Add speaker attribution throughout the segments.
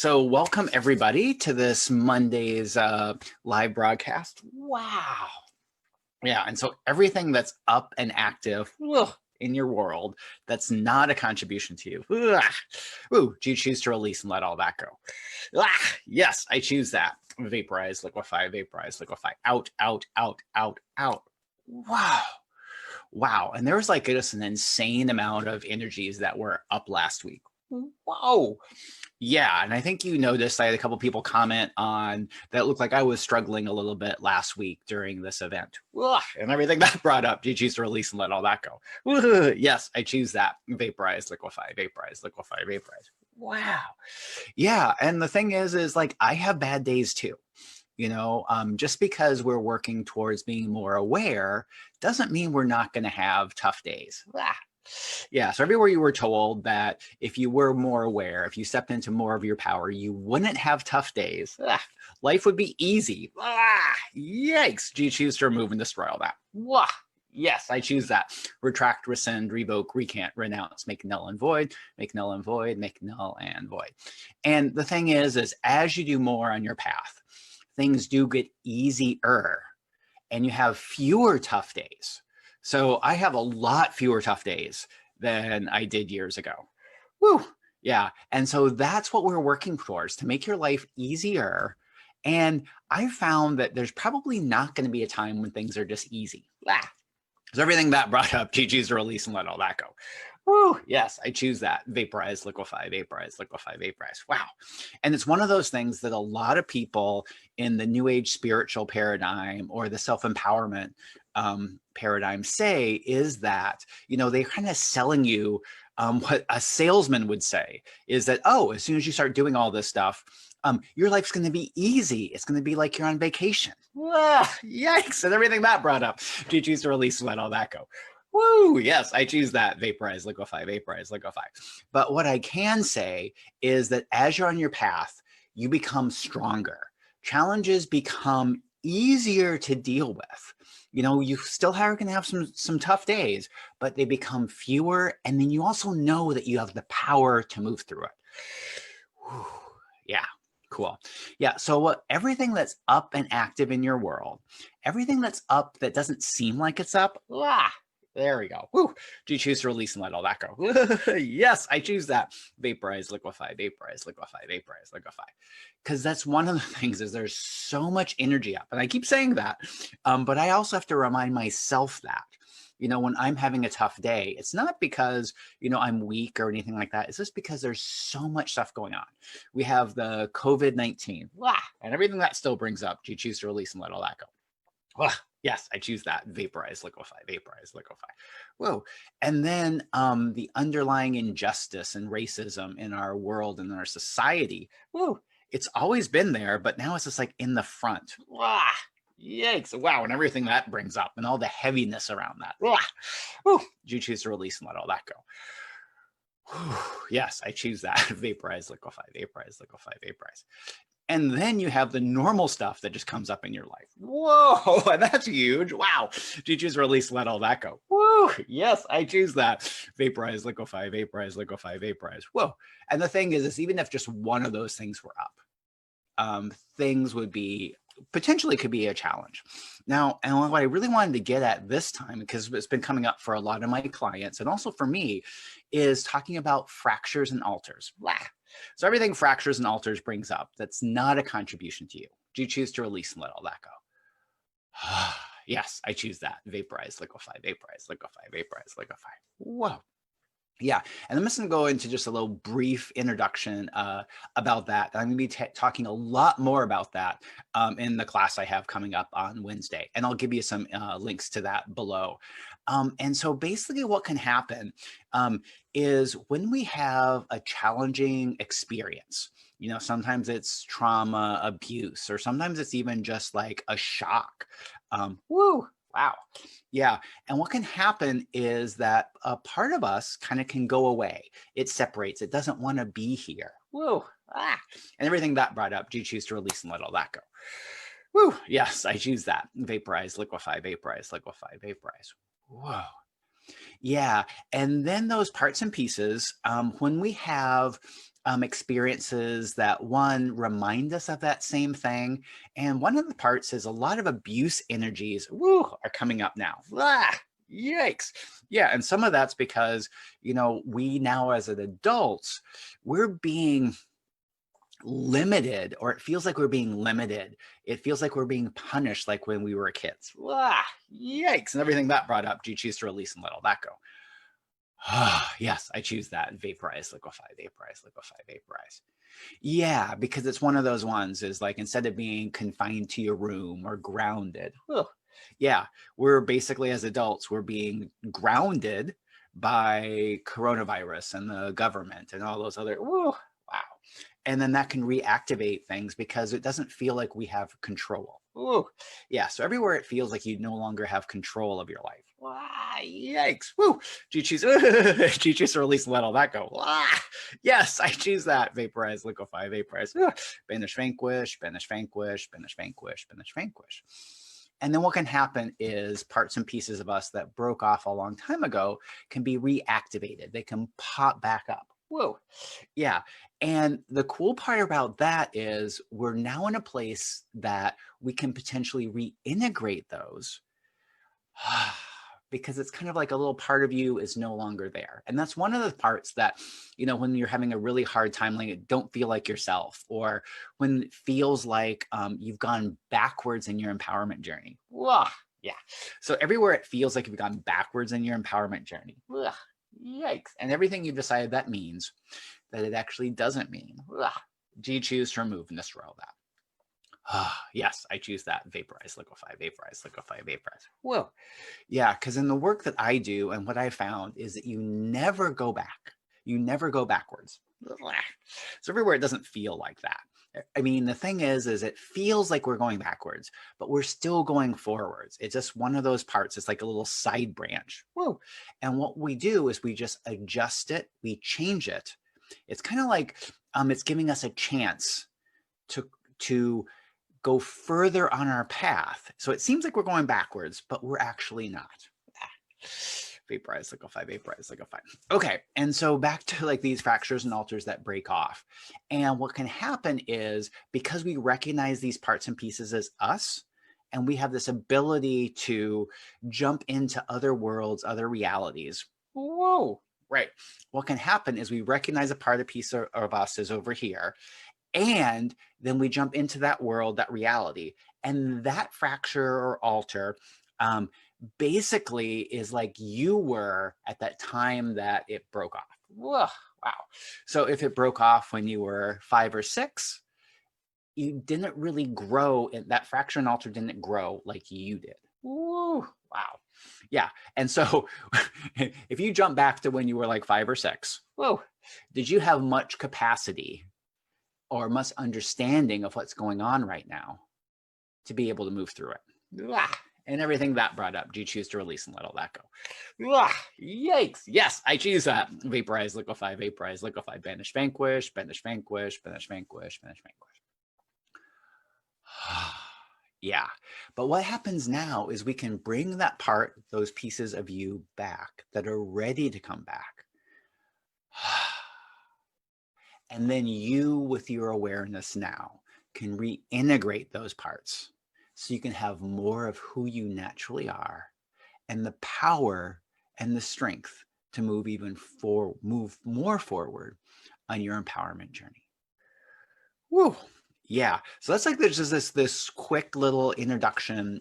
Speaker 1: So welcome everybody to this Monday's live broadcast. Wow. Yeah, and so everything that's up and active in your world that's not a contribution to you. Ooh, do you choose to release and let all that go? Yes, I choose that. Vaporize, liquefy, vaporize, liquefy. Out, out, out, out, out. Wow. Wow. And there was like just an insane amount of energies that were up last week. Whoa. Yeah, and I think you noticed I had a couple people comment on that it looked like I was struggling a little bit last week during this event. Ugh, and everything that brought up, do you choose to release and let all that go? Ugh, yes, I choose that. Vaporize, liquefy, vaporize, liquefy, vaporize. Wow. Yeah, and the thing is like I have bad days too. Just because we're working towards being more aware doesn't mean we're not going to have tough days. Yeah, so everywhere you were told that if you were more aware, if you stepped into more of your power, you wouldn't have tough days. Life would be easy. Yikes. Do you choose to remove and destroy all that? Yes, I choose that. Retract, rescind, revoke, recant, renounce, make null and void, make null and void, make null and void. And the thing is as you do more on your path, things do get easier and you have fewer tough days. So I have a lot fewer tough days than I did years ago. Woo, yeah. And so that's what we're working towards, to make your life easier. And I found that there's probably not going to be a time when things are just easy. So everything that brought up, you choose to release and let all that go. Woo, yes, I choose that. Vaporize, liquefy, vaporize, liquefy, vaporize. Wow. And it's one of those things that a lot of people in the New Age spiritual paradigm or the self-empowerment paradigm say is that, they're kind of selling you what a salesman would say is that, oh, as soon as you start doing all this stuff, your life's going to be easy. It's going to be like you're on vacation. Yikes. And everything that brought up, do you choose to release and let all that go? Woo, yes, I choose that. Vaporize, liquefy, vaporize, liquefy. But what I can say is that as you're on your path, you become stronger. Challenges become easier to deal with. You still are going to have some tough days, but they become fewer. And then you also know that you have the power to move through it. Whew, yeah. Cool. Yeah. So everything that's up and active in your world, everything that's up that doesn't seem like it's up, there we go. Woo. Do you choose to release and let all that go? Yes, I choose that. Vaporize, liquefy, vaporize, liquefy, vaporize, liquefy. Because that's one of the things is there's so much energy up. And I keep saying that, but I also have to remind myself that, when I'm having a tough day, it's not because, I'm weak or anything like that. It's just because there's so much stuff going on. We have the COVID-19 and everything that still brings up. Do you choose to release and let all that go? Yes, I choose that. Vaporize, liquefy, vaporize, liquefy. Whoa. And then the underlying injustice and racism in our world and in our society, whoa, it's always been there, but now it's just like in the front. Yikes. Wow. And everything that brings up and all the heaviness around that. Woo. Do you choose to release and let all that go? Yes, I choose that. Vaporize, liquefy, vaporize, liquefy, vaporize. And then you have the normal stuff that just comes up in your life. Whoa, that's huge. Wow. Do you choose to release, let all that go? Woo, yes, I choose that. Vaporize, liquefy, vaporize, liquefy, vaporize. Whoa. And the thing is even if just one of those things were up, things would be potentially could be a challenge. Now, and what I really wanted to get at this time, because it's been coming up for a lot of my clients and also for me, is talking about fractures and alters. So everything fractures and alters brings up that's not a contribution to you. Do you choose to release and let all that go? Yes, I choose that. Vaporize, liquefy, vaporize, liquefy, vaporize, liquefy. Whoa. Yeah, and I'm just going to go into just a little brief introduction about that. I'm going to be talking a lot more about that in the class I have coming up on Wednesday, and I'll give you some links to that below. And so basically what can happen is when we have a challenging experience, sometimes it's trauma, abuse, or sometimes it's even just like a shock. Wow. Yeah. And what can happen is that a part of us kind of can go away. It separates. It doesn't want to be here. And everything that brought up, do you choose to release and let all that go? Yes, I choose that. Vaporize, liquefy, vaporize, liquefy, vaporize. Whoa. Yeah. And then those parts and pieces, when we have experiences that, one, remind us of that same thing. And one of the parts is a lot of abuse energies are coming up now. Yikes. Yeah. And some of that's because, we now as an adults, we're being limited, or it feels like we're being limited. It feels like we're being punished like when we were kids. Yikes. And everything that brought up, do you choose to release and let all that go? Yes, I choose that. Vaporize, liquefy, vaporize, liquefy, vaporize. Yeah, because it's one of those ones is like, instead of being confined to your room or grounded, yeah, we're basically, as adults, we're being grounded by coronavirus and the government and all those other, wow. And then that can reactivate things because it doesn't feel like we have control. Yeah, so everywhere it feels like you no longer have control of your life. Yikes. Do you choose to release and let all that go? Yes, I choose that. Vaporize, liquefy, vaporize. Banish, vanquish, banish, vanquish, banish, vanquish, banish, vanquish. And then what can happen is parts and pieces of us that broke off a long time ago can be reactivated. They can pop back up. Yeah. And the cool part about that is we're now in a place that we can potentially reintegrate those because it's kind of like a little part of you is no longer there. And that's one of the parts that, when you're having a really hard time, like don't feel like yourself, or when it feels like you've gone backwards in your empowerment journey. Yeah. So everywhere it feels like you've gone backwards in your empowerment journey. Yikes. And everything you've decided that means, that it actually doesn't mean. Do you choose to remove and destroy all that? Yes, I choose that. Vaporize, liquefy, vaporize, liquefy, vaporize. Yeah, because in the work that I do and what I found is that you never go back. You never go backwards. So everywhere it doesn't feel like that. I mean, the thing is it feels like we're going backwards, but we're still going forwards. It's just one of those parts. It's like a little side branch. And what we do is we just adjust it. We change it. It's kind of like it's giving us a chance to go further on our path. So it seems like we're going backwards, but we're actually not. Vaporize, liquefy, vaporize, liquefy. Okay, and so back to like these fractures and alters that break off. And what can happen is, because we recognize these parts and pieces as us, and we have this ability to jump into other worlds, other realities. Right. What can happen is we recognize a part, a piece of us is over here, and then we jump into that world, that reality, and that fracture or alter basically is like you were at that time that it broke off. Wow. So if it broke off when you were 5 or 6, you didn't really grow, and that fracture and alter didn't grow like you did. Wow. Yeah. And so if you jump back to when you were like 5 or 6, did you have much capacity or much understanding of what's going on right now to be able to move through it? And everything that brought up, do you choose to release and let all that go? Yikes. Yes, I choose that. Vaporize, liquefy, vaporize, liquefy, banish, vanquish, banish, vanquish, banish, vanquish, banish, vanquish. Yeah. But what happens now is we can bring that part, those pieces of you back that are ready to come back. And then you, with your awareness now, can reintegrate those parts. So you can have more of who you naturally are and the power and the strength to move move more forward on your empowerment journey. Yeah. So that's like, there's just this quick little introduction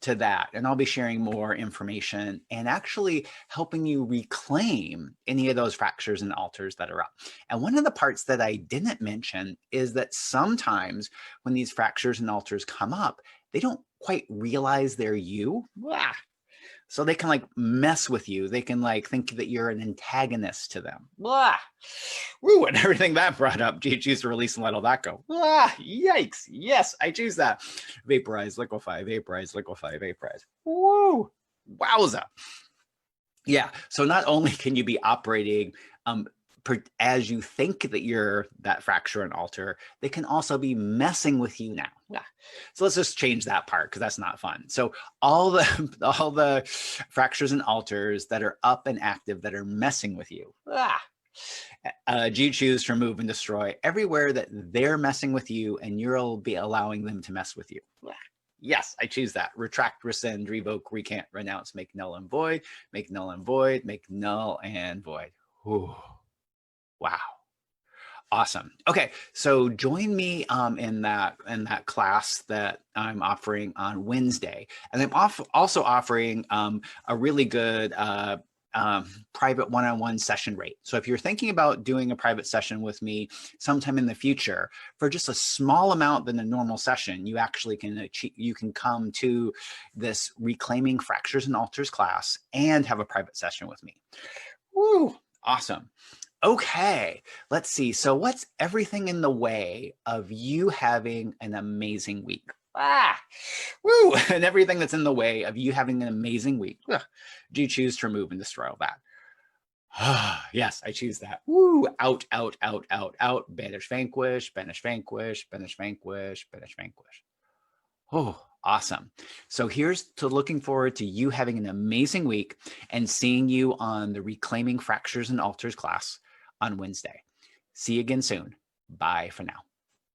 Speaker 1: to that. And I'll be sharing more information and actually helping you reclaim any of those fractures and alters that are up. And one of the parts that I didn't mention is that sometimes when these fractures and alters come up, they don't quite realize they're you. So they can like mess with you. They can like think that you're an antagonist to them. And everything that brought up, do you choose to release and let all that go? Yikes. Yes, I choose that. Vaporize, liquefy, vaporize, liquefy, vaporize. Wowza. Yeah. So not only can you be operating as you think that you're that fracture and alter, they can also be messing with you now. So let's just change that part because that's not fun. So all the fractures and alters that are up and active that are messing with you, Do you choose to remove and destroy everywhere that they're messing with you and you'll be allowing them to mess with you? Yes, I choose that. Retract, rescind, revoke, recant, renounce, make null and void, make null and void, make null and void. Ooh, wow. Awesome. Okay, so join me in that class that I'm offering on Wednesday, and I'm also offering a really good private one-on-one session rate. So if you're thinking about doing a private session with me sometime in the future for just a small amount than a normal session, you actually can achieve, you can come to this Reclaiming Fractures and Alters class and have a private session with me. Woo, awesome. Okay, let's see. So what's everything in the way of you having an amazing week? Woo, and everything that's in the way of you having an amazing week. Do you choose to remove and destroy all that? Yes, I choose that. Woo, out, out, out, out, out. Banish, vanquish, banish, vanquish, banish, vanquish, banish, vanquish. Oh, awesome. So here's to looking forward to you having an amazing week and seeing you on the Reclaiming Fractures and Alters class on Wednesday. See you again soon. Bye for now.